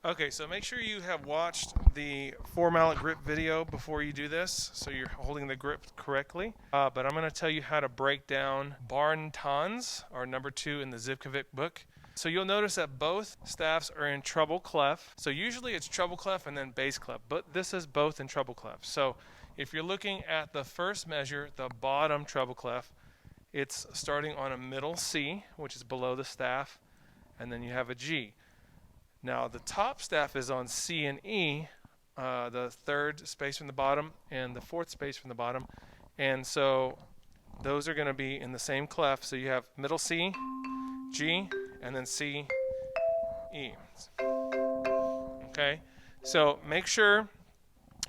Okay, so make sure you have watched the 4 mallet grip video before you do this, so you're holding the grip correctly. But I'm going to tell you how to break down Bauern-Tanz, or number 2 in the Zivkovic book. So you'll notice that both staffs are in treble clef. So usually it's treble clef and then bass clef, but this is both in treble clef. So if you're looking at the first measure, the bottom treble clef, it's starting on a middle C, which is below the staff, and then you have a G. Now the top staff is on C and E, the third space from the bottom and the fourth space from the bottom, and so those are going to be in the same clef. So you have middle C, G, and then C, E. Okay, so make sure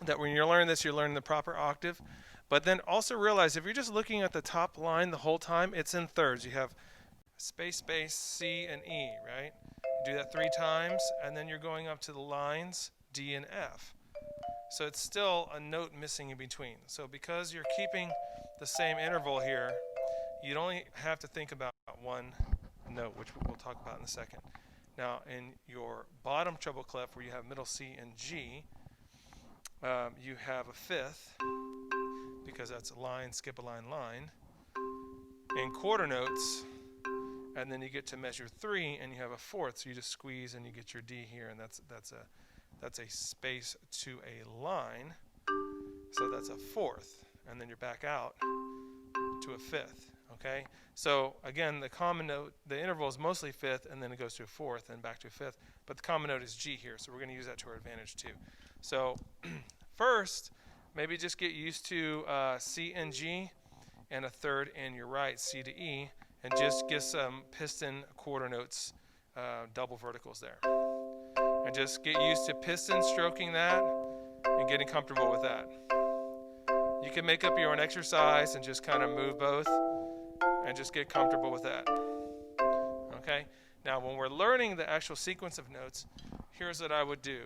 that when you're learning this, you're learning the proper octave, but then also realize if you're just looking at the top line the whole time, it's in thirds. You have space, space, C, and E, right? Do that 3 times, and then you're going up to the lines D and F. So it's still a note missing in between. So because you're keeping the same interval here, you'd only have to think about one note, which we'll talk about in a second. Now, in your bottom treble clef, where you have middle C and G, you have a fifth, because that's a line, skip a line, line. In quarter notes, and then you get to measure 3 and you have a fourth, so you just squeeze and you get your D here, and that's a space to a line, so that's a fourth, and then you're back out to a fifth. Okay, so again, the common note, the interval is mostly fifth, and then it goes to a fourth and back to a fifth, but the common note is G here, so we're going to use that to our advantage too. So first, maybe just get used to C and G, and a third in your right, C to E, and just get some piston quarter notes, double verticals there. And just get used to piston stroking that and getting comfortable with that. You can make up your own exercise and just kind of move both and just get comfortable with that. Okay? Now, when we're learning the actual sequence of notes, here's what I would do.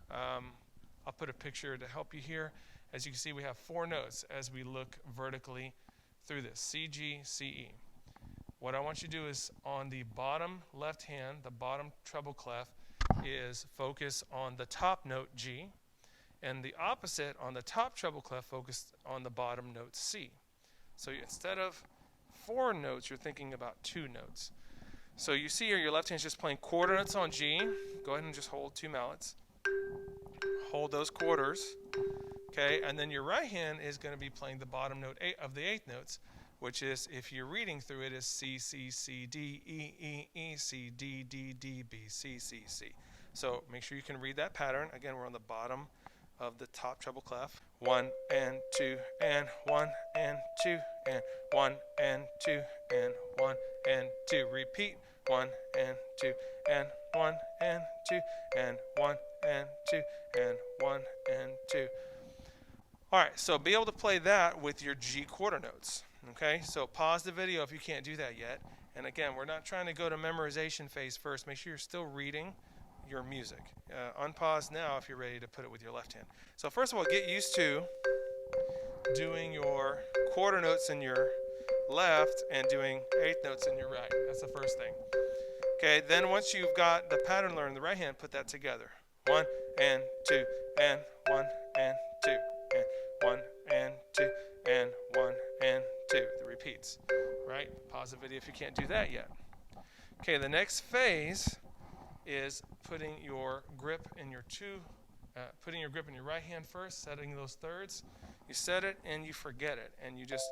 I'll put a picture to help you here. As you can see, we have 4 notes as we look vertically through this, C, G, C, E. What I want you to do is on the bottom left hand, the bottom treble clef, is focus on the top note G, and the opposite on the top treble clef, focus on the bottom note C. So instead of 4 notes, you're thinking about 2 notes. So you see here your left hand's just playing quarter notes on G. Go ahead and just hold 2 mallets. Hold those quarters, okay, and then your right hand is going to be playing the bottom note of the 8th notes, which is, if you're reading through it, is C, C, C, D, E, E, E, C, D, D, D, B, C, C, C. So make sure you can read that pattern. Again, we're on the bottom of the top treble clef. 1 and 2 and 1 and 2 and 1 and 2 and 1 and 2. Repeat. 1 and 2 and 1 and 2 and 1 and 2 and 1 and 2. All right, so be able to play that with your G quarter notes. Okay, so pause the video if you can't do that yet. And again, we're not trying to go to memorization phase first. Make sure you're still reading your music. Unpause now if you're ready to put it with your left hand. So first of all, get used to doing your quarter notes in your left and doing 8th notes in your right. That's the first thing. Okay, then once you've got the pattern learned in the right hand, put that together. 1 and 2 and 1 and 2 and 1 and 2 and 1 and 2. The repeats, right? Pause the video if you can't do that yet. Okay, the next phase is putting your grip in your right hand first, setting those thirds. You set it and you forget it, and you just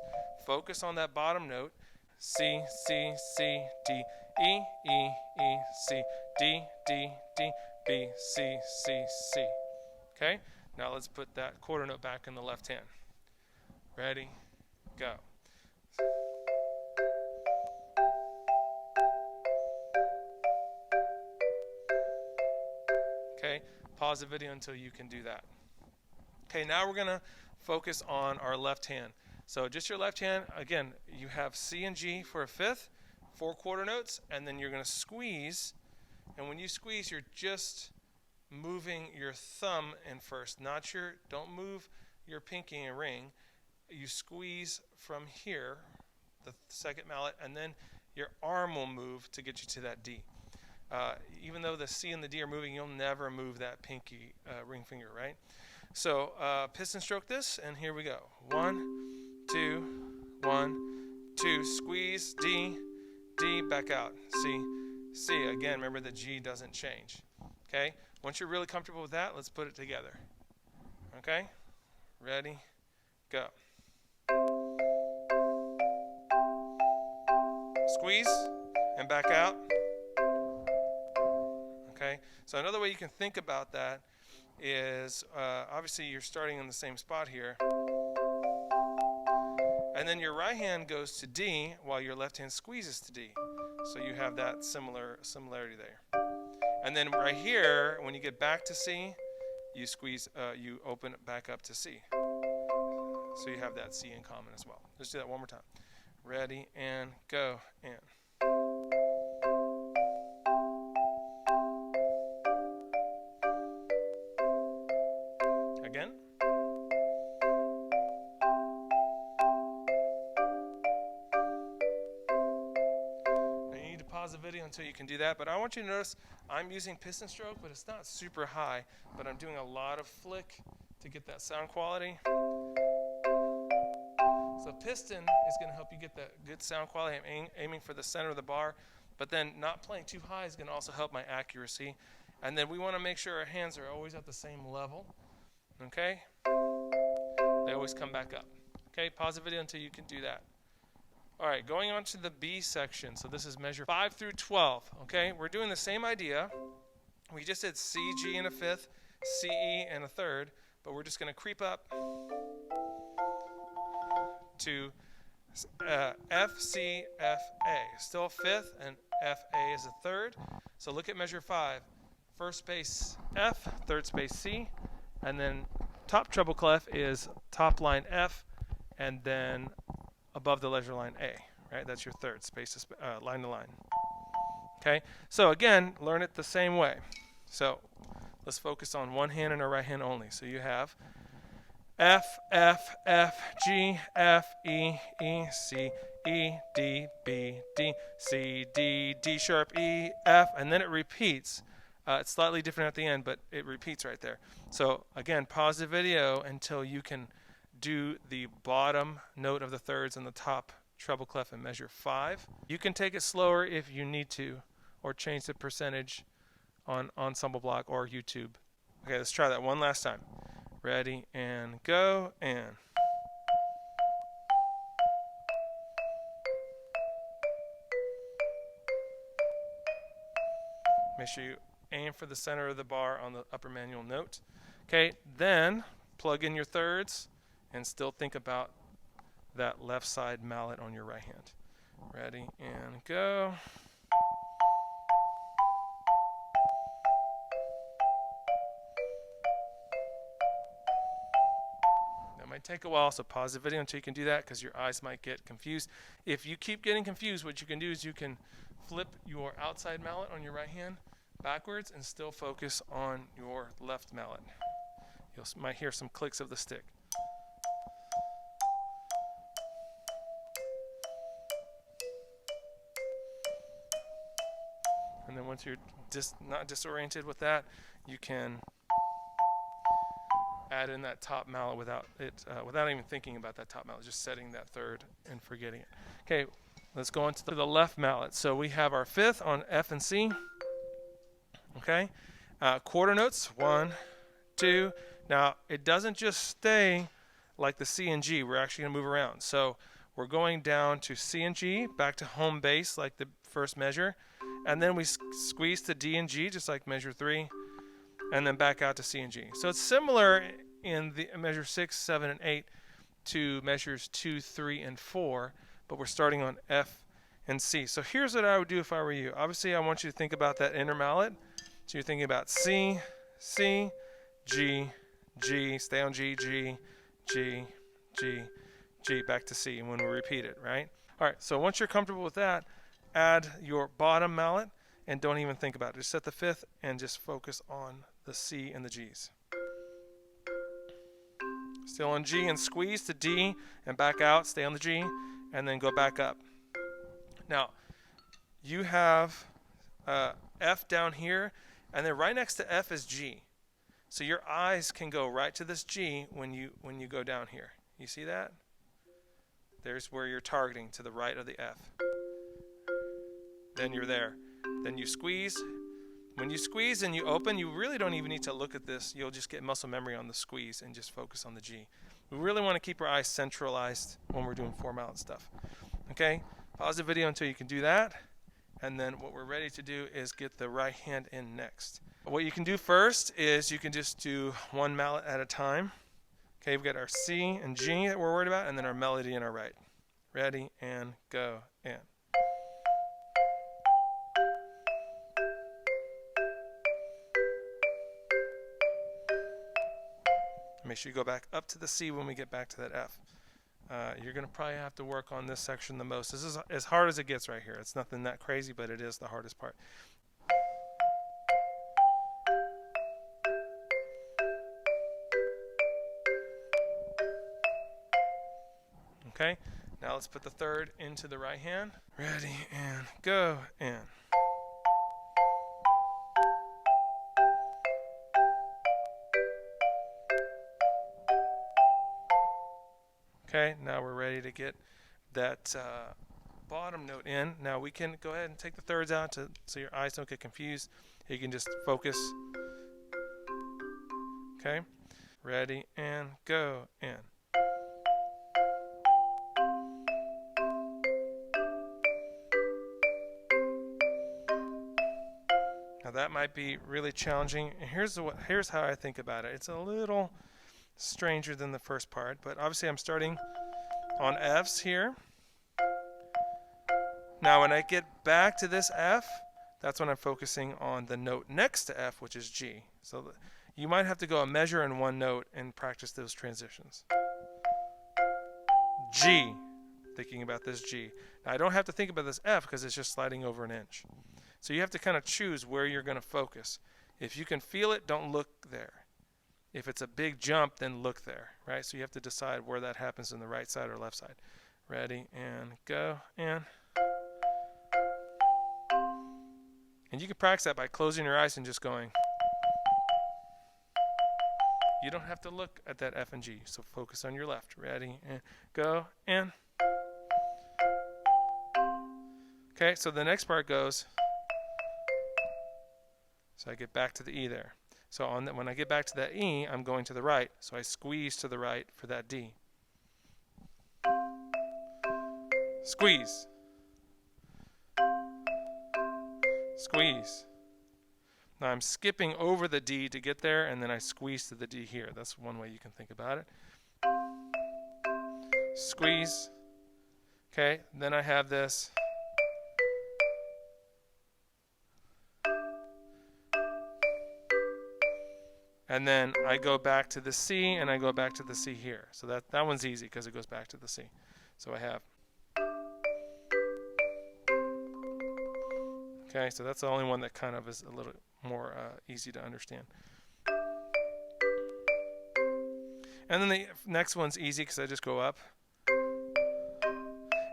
focus on that bottom note. C, C, C, D, E, E, E, C, D, D, D, B, C, C, C. Okay? Now let's put that quarter note back in the left hand. Ready? Go. Okay? Pause the video until you can do that. Okay, now we're going to focus on our left hand. So just your left hand, again, you have C and G for a fifth, 4 quarter notes, and then you're going to squeeze. And when you squeeze, you're just moving your thumb in first, don't move your pinky and ring. You squeeze from here, the second mallet, and then your arm will move to get you to that D. even though the C and the D are moving, you'll never move that pinky ring finger, right? So piston stroke this, and here we go. 1, 2, 1, 2. Squeeze, D, D, back out. C, C. Again, remember the G doesn't change. Okay? Once you're really comfortable with that, let's put it together. Okay? Ready? Go. Squeeze and back out. Okay? So another way you can think about that is obviously you're starting in the same spot here. And then your right hand goes to D while your left hand squeezes to D. So you have that similarity there. And then right here, when you get back to C, you squeeze, you open it back up to C. So you have that C in common as well. Let's do that one more time. Ready, and go, and. Again. Now you need to pause the video until you can do that, but I want you to notice I'm using piston stroke, but it's not super high, but I'm doing a lot of flick to get that sound quality. So piston is going to help you get that good sound quality. I'm aiming for the center of the bar, but then not playing too high is going to also help my accuracy. And then we want to make sure our hands are always at the same level. Okay? They always come back up. Okay? Pause the video until you can do that. All right, going on to the B section. So this is measure 5 through 12. Okay? We're doing the same idea. We just did C, G in a fifth, C, E in a third, but we're just going to creep up to F, C, F, A. Still fifth, and F, A is a third. So look at measure 5. First space F, third space C, and then top treble clef is top line F, and then above the leisure line A. Right? That's your third space, line to line. Okay? So again, learn it the same way. So let's focus on one hand and our right hand only. So you have F, F, F, G, F, E, E, C, E, D, B, D, C, D, D sharp, E, F, and then it repeats. It's slightly different at the end, but it repeats right there. So again, pause the video until you can do the bottom note of the thirds and the top treble clef in measure 5. You can take it slower if you need to, or change the percentage on Ensemble Block or YouTube. Okay, let's try that one last time. Ready, and go, and. Make sure you aim for the center of the bar on the upper manual note. Okay, then plug in your thirds and still think about that left side mallet on your right hand. Ready, and go. Might take a while, so pause the video until you can do that because your eyes might get confused. If you keep getting confused, what you can do is you can flip your outside mallet on your right hand backwards and still focus on your left mallet. You might hear some clicks of the stick. And then once you're not disoriented with that, you can add in that top mallet without even thinking about that top mallet, just setting that third and forgetting it. Okay, let's go on to the left mallet. So we have our fifth on F and C. Okay, quarter notes, 1, 2. Now it doesn't just stay like the C and G. We're actually going to move around. So we're going down to C and G, back to home base like the first measure, and then we squeeze to D and G just like measure 3. And then back out to C and G. So it's similar in the measure 6, 7, and 8 to measures 2, 3, and 4, but we're starting on F and C. So here's what I would do if I were you. Obviously, I want you to think about that inner mallet. So you're thinking about C, C, G, G, stay on G, G, G, G, G, back to C, and when we repeat it, right? All right, so once you're comfortable with that, add your bottom mallet, and don't even think about it. Just set the fifth and just focus on the C and the G's. Still on G and squeeze to D and back out, stay on the G, and then go back up. Now, you have F down here, and then right next to F is G. So your eyes can go right to this G when you go down here. You see that? There's where you're targeting, to the right of the F. Then you're there. Then you squeeze. When you squeeze and you open, you really don't even need to look at this. You'll just get muscle memory on the squeeze and just focus on the G. We really want to keep our eyes centralized when we're doing 4-mallet stuff. Okay? Pause the video until you can do that. And then what we're ready to do is get the right hand in next. What you can do first is you can just do 1 mallet at a time. Okay, we've got our C and G that we're worried about, and then our melody in our right. Ready, and go, and. Make sure you go back up to the C when we get back to that F. You're going to probably have to work on this section the most. This is as hard as it gets right here. It's nothing that crazy, but it is the hardest part. Okay, now let's put the third into the right hand. Ready, and go, and. Okay, now we're ready to get that bottom note in. Now we can go ahead and take the thirds out so your eyes don't get confused. You can just focus. Okay, ready, and go, and. Now that might be really challenging. And here's how I think about it. It's a little stranger than the first part, but obviously I'm starting on Fs here. Now when I get back to this F, that's when I'm focusing on the note next to F, which is G. So you might have to go a measure in one note and practice those transitions. G, thinking about this G. Now I don't have to think about this F because it's just sliding over an inch. So you have to kind of choose where you're going to focus. If you can feel it, don't look there. If it's a big jump, then look there, right? So you have to decide where that happens in the right side or left side. Ready, and go, and. And you can practice that by closing your eyes and just going. You don't have to look at that F and G, so focus on your left. Ready, and go, and. Okay, so the next part goes. So I get back to the E there. So when I get back to that E, I'm going to the right. So I squeeze to the right for that D. Squeeze. Squeeze. Now I'm skipping over the D to get there, and then I squeeze to the D here. That's one way you can think about it. Squeeze. Okay, then I have this. And then I go back to the C, and I go back to the C here. So that one's easy because it goes back to the C. So I have. Okay, so that's the only one that kind of is a little more easy to understand. And then the next one's easy because I just go up.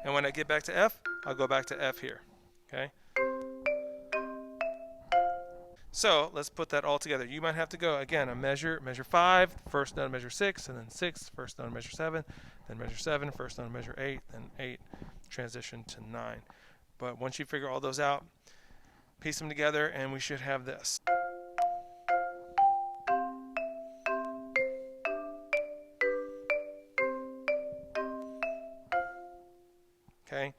And when I get back to F, I'll go back to F here. Okay. So let's put that all together. You might have to go again, measure 5, first note measure 6, and then 6, first note measure 7, then measure 7, first note measure 8, then 8, transition to 9. But once you figure all those out, piece them together, and we should have this. Okay?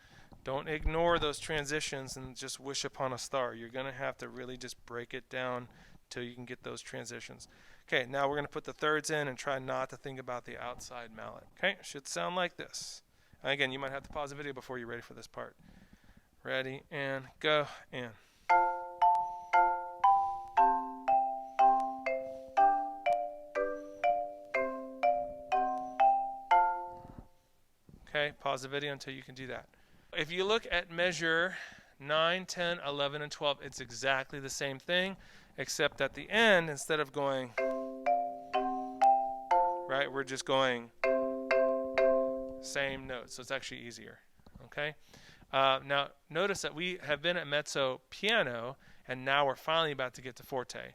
Don't ignore those transitions and just wish upon a star. You're going to have to really just break it down until you can get those transitions. Okay, now we're going to put the thirds in and try not to think about the outside mallet. Okay, it should sound like this. And again, you might have to pause the video before you're ready for this part. Ready, and go, and. Okay, pause the video until you can do that. If you look at measure 9, 10, 11, and 12, it's exactly the same thing, except at the end, instead of going, right, we're just going same note, so it's actually easier, okay? Now, notice that we have been at mezzo piano, and now we're finally about to get to forte.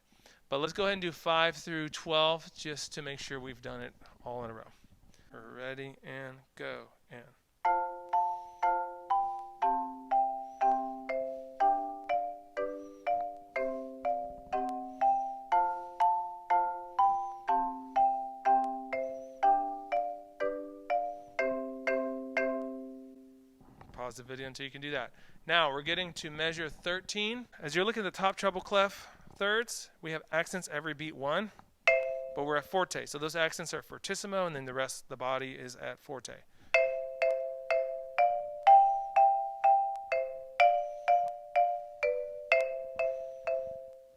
But let's go ahead and do 5 through 12 just to make sure we've done it all in a row. Ready, and go, and. Pause the video until you can do that. Now we're getting to measure 13. As you're looking at the top treble clef thirds, we have accents every beat 1, but we're at forte. So those accents are Fortissimo, and then the rest of the body is at forte.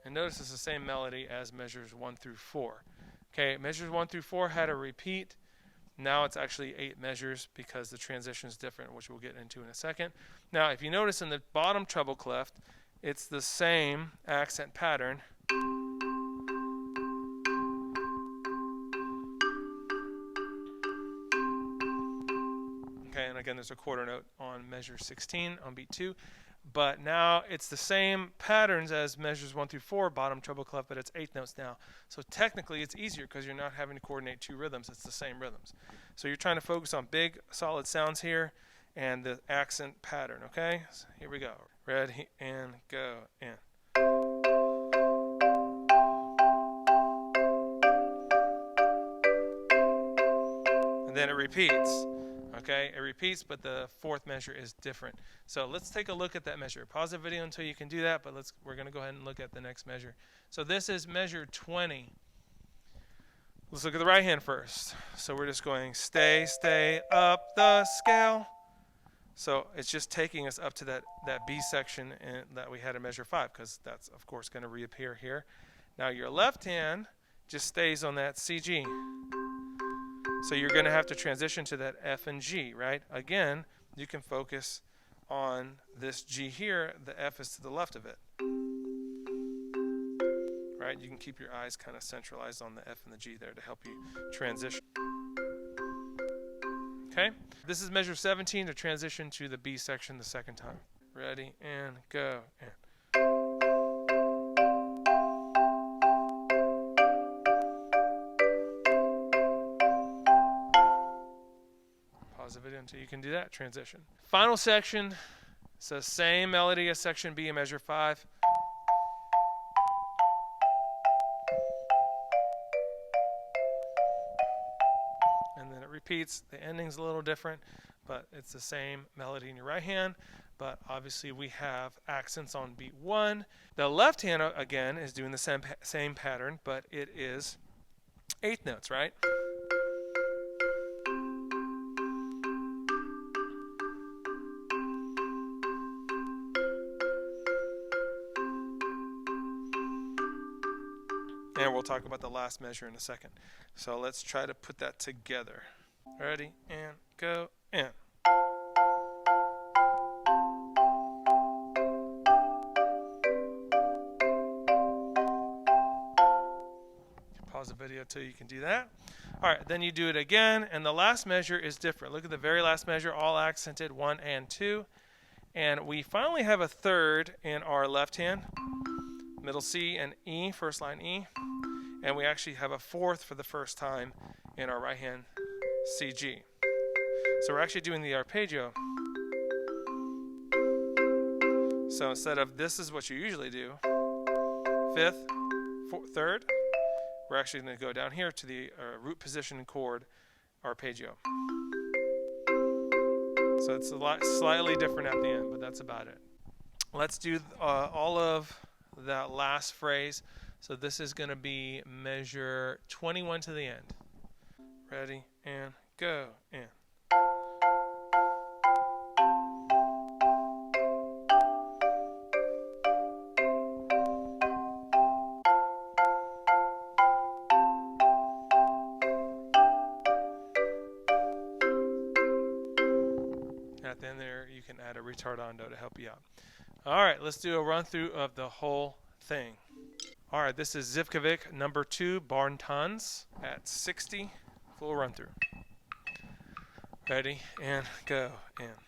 And notice it's the same melody as measures 1 through 4. Okay, measures 1 through 4 had a repeat. Now it's actually 8 measures because the transition is different, which we'll get into in a second. Now, if you notice in the bottom treble clef, it's the same accent pattern. Okay, and again, there's a quarter note on measure 16 on beat 2. But now it's the same patterns as measures 1 through 4, bottom treble clef, but it's 8 notes now. So technically it's easier because you're not having to coordinate 2 rhythms. It's the same rhythms. So you're trying to focus on big, solid sounds here and the accent pattern, okay? So here we go. Ready, and go, and. And then it repeats. Okay, it repeats, but the 4th measure is different. So let's take a look at that measure. Pause the video until you can do that, but we're going to go ahead and look at the next measure. So this is measure 20. Let's look at the right hand first. So we're just going stay, stay, up the scale. So it's just taking us up to that B section that we had in measure 5, because that's, of course, going to reappear here. Now your left hand just stays on that CG. So you're going to have to transition to that F and G, right? Again, you can focus on this G here. The F is to the left of it. Right? You can keep your eyes kind of centralized on the F and the G there to help you transition. Okay? This is measure 17 to transition to the B section the second time. Ready, and go, and. Pause the video until you can do that transition. Final section, it's the same melody as section B in measure 5. And then it repeats. The ending's a little different, but it's the same melody in your right hand. But obviously we have accents on beat 1. The left hand, again, is doing the same pattern, but it is 8th notes, right? And we'll talk about the last measure in a second. So let's try to put that together. Ready, and go, and. Pause the video till you can do that. All right, then you do it again, and the last measure is different. Look at the very last measure, all accented 1 and 2. And we finally have a 3rd in our left hand, middle C and E, first line E. And we actually have a 4th for the first time in our right hand CG. So we're actually doing the arpeggio. So instead of this is what you usually do, 5th, 3rd, we're actually going to go down here to the root position chord arpeggio. So it's a lot slightly different at the end, but that's about it. Let's do all of that last phrase. So this is going to be measure 21 to the end. Ready, and go, and. At the end there, you can add a retardando to help you out. All right, let's do a run through of the whole thing. All right, this is Zivkovic number 2, Bauern-Tanz at 60, full run through. Ready, and go, and.